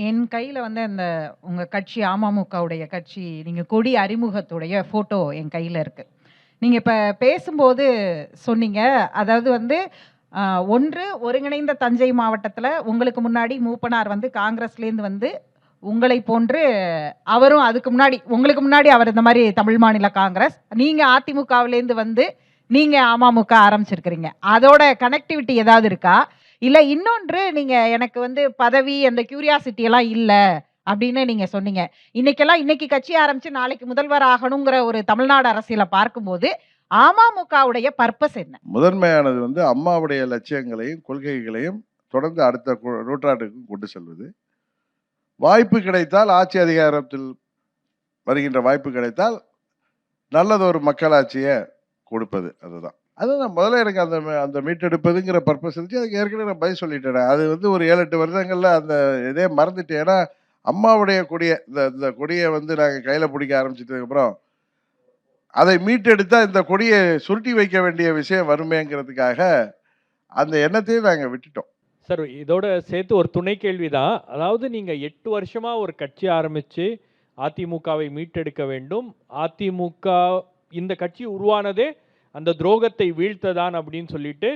என் கையில வந்து அந்த உங்க கட்சி அமமுகவுடைய கட்சி நீங்க கொடி அறிமுகத்துடைய ஃபோட்டோ என் கையில இருக்கு. நீங்க இப்ப பேசும்போது சொன்னீங்க. அதாவது வந்து 1 ஒருங்கிணைந்த தஞ்சை மாவட்டத்தில உங்களுக்கு முன்னாடி மூப்பனார் வந்து காங்கிரஸ்லேருந்து வந்து உங்களை போன்று அவரும் அதுக்கு முன்னாடி உங்களுக்கு முன்னாடி அவர் இந்த மாரி தமிழ் மாநில காங்கிரஸ். நீங்க அதிமுகவிலேருந்து வந்து நீங்க அமமுக ஆரம்பிச்சிருக்கிறீங்க. அதோட கனெக்டிவிட்டி ஏதாவது இருக்கா? இல்ல இன்னொன்று நீங்க எனக்கு வந்து பதவி அந்த கியூரியாசிட்டி எல்லாம் இல்ல அப்படின்னு நீங்க சொன்னீங்க. இன்னைக்கு கட்சி ஆரம்பிச்சு நாளைக்கு முதல்வர் ஆகணுங்கிற ஒரு தமிழ்நாடு அரசியல பார்க்கும்போது, அமமுகவுடைய பர்ப்பஸ் என்ன? முதன்மையானது வந்து அம்மாவுடைய லட்சியங்களையும் கொள்கைகளையும் தொடர்ந்து அடுத்த நூற்றாண்டுக்கு கொண்டு செல்வது. வாய்ப்பு கிடைத்தால் ஆட்சி அதிகாரத்தில் வருகின்ற வாய்ப்பு கிடைத்தால் நல்லதொரு மக்களாட்சியை கொடுப்பது. அதுதான் முதல்ல எனக்கு அந்த அந்த மீட்டெடுப்பதுங்கிற பர்பஸ் இருந்துச்சு. அதுக்கு ஏற்கனவே நான் பதில் சொல்லிட்டேன். அது வந்து ஒரு 7-8 வருடங்கள்ல அந்த இதே மறந்துட்டேன். ஏன்னா அம்மாவுடைய கொடியை இந்த கொடியை வந்து நாங்கள் கையில பிடிக்க ஆரம்பிச்சிட்டதுக்கப்புறம் அதை மீட்டெடுத்தா இந்த கொடியை சுருட்டி வைக்க வேண்டிய விஷயம் வருமேங்கிறதுக்காக அந்த எண்ணத்தையும் நாங்கள் விட்டுட்டோம். சார், இதோட சேர்த்து ஒரு துணை கேள்விதான். அதாவது நீங்க 8 வருஷமா ஒரு கட்சி ஆரம்பிச்சு அதிமுகவை மீட்டெடுக்க வேண்டும். அதிமுக இந்த கட்சி உருவானதே அந்த துரோகத்தை வீழ்த்ததான் அப்படின்னு சொல்லிட்டு,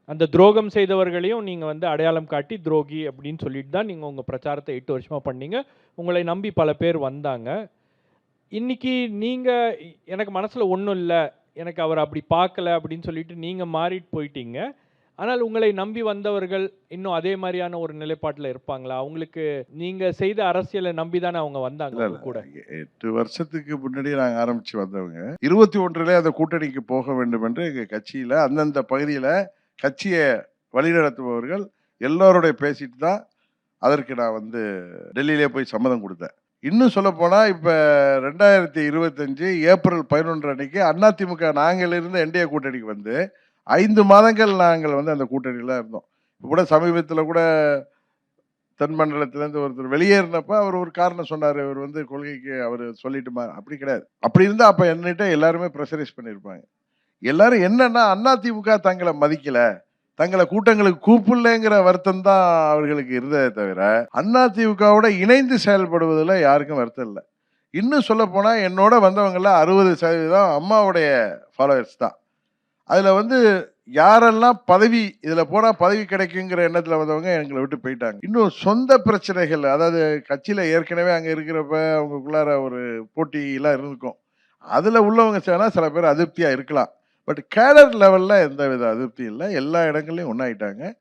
அந்த துரோகம் செய்தவர்களையும் நீங்க வந்து அடையாளம் காட்டி துரோகி அப்படின்னு சொல்லிட்டு தான் நீங்க உங்க பிரச்சாரத்தை 8 வருஷமா பண்ணீங்க. உங்களை நம்பி பல பேர் வந்தாங்க. இன்னைக்கு நீங்க எனக்கு மனசுல ஒண்ணும் இல்ல, எனக்கு அவர் அப்படி பார்க்கல அப்படின்னு சொல்லிட்டு நீங்க மாறிட்டு போயிட்டீங்க. ஆனால் உங்களை நம்பி வந்தவர்கள் இன்னும் அதே மாதிரியான ஒரு நிலைப்பாட்டுல இருப்பாங்களா? அவங்களுக்கு நீங்க செய்த அரசியலை நம்பி தானே அவங்க வந்தாங்க உங்க கூட. 8 வருஷத்துக்கு முன்னாடி நாங்கள் ஆரம்பிச்சு வந்தவங்க 21 அந்த கூட்டணிக்கு போக வேண்டும் என்று எங்க கட்சியில அந்தந்த பகுதியில கட்சியை வழிநடத்துபவர்கள் எல்லோருடைய பேசிட்டு தான் அதற்கு நான் வந்து டெல்லியிலே போய் சம்மதம் கொடுத்தேன். இன்னும் சொல்ல போனா இப்ப 2025 ஏப்ரல் 11 அன்னைக்கு அதிமுக நாங்கள் இருந்த என்டிஏ கூட்டணிக்கு வந்து 5 மாதங்கள் நாங்கள் வந்து அந்த கூட்டணியில இருந்தோம். இப்ப கூட சமீபத்தில் கூட தென் மண்டலத்திலேருந்து ஒருத்தர் வெளியேறினப்ப அவர் ஒரு காரணம் சொன்னார். அவர் வந்து கொள்கைக்கு அவர் சொல்லிட்டுமா அப்படி கிடையாது. அப்படி இருந்தா அப்ப என்னிட்ட எல்லாருமே ப்ரெஷரைஸ் பண்ணியிருப்பாங்க. எல்லாரும் என்னன்னா அதிமுக தங்களை மதிக்கல, தங்களை கூட்டங்களுக்கு கூப்பிடலைங்கிற வருத்தம் தான் அவர்களுக்கு இருந்ததே தவிர அதிமுகவோட இணைந்து செயல்படுவதில் யாருக்கும் வருத்தம் இல்லை. இன்னும் சொல்ல போனா என்னோட வந்தவங்கள 60% அம்மாவுடைய ஃபாலோவர்ஸ் தான். அதுல வந்து யாரெல்லாம் பதவி இதுல போனா பதவி கிடைக்குங்கிற எண்ணத்துல வந்தவங்க எங்களை விட்டு போயிட்டாங்க. இன்னும் சொந்த பிரச்சனைகள், அதாவது கட்சியில ஏற்கனவே அங்க இருக்கிறப்ப அவங்களுக்குள்ளார ஒரு போட்டி எல்லாம் இருந்திருக்கும். அதுல உள்ளவங்க சில பேர் அதிருப்தியா இருக்கலாம். பட் கேடர் லெவல்ல எந்த வித அதிருப்தியும் இல்லை. எல்லா இடங்கள்லயும் ஒன்னாயிட்டாங்க.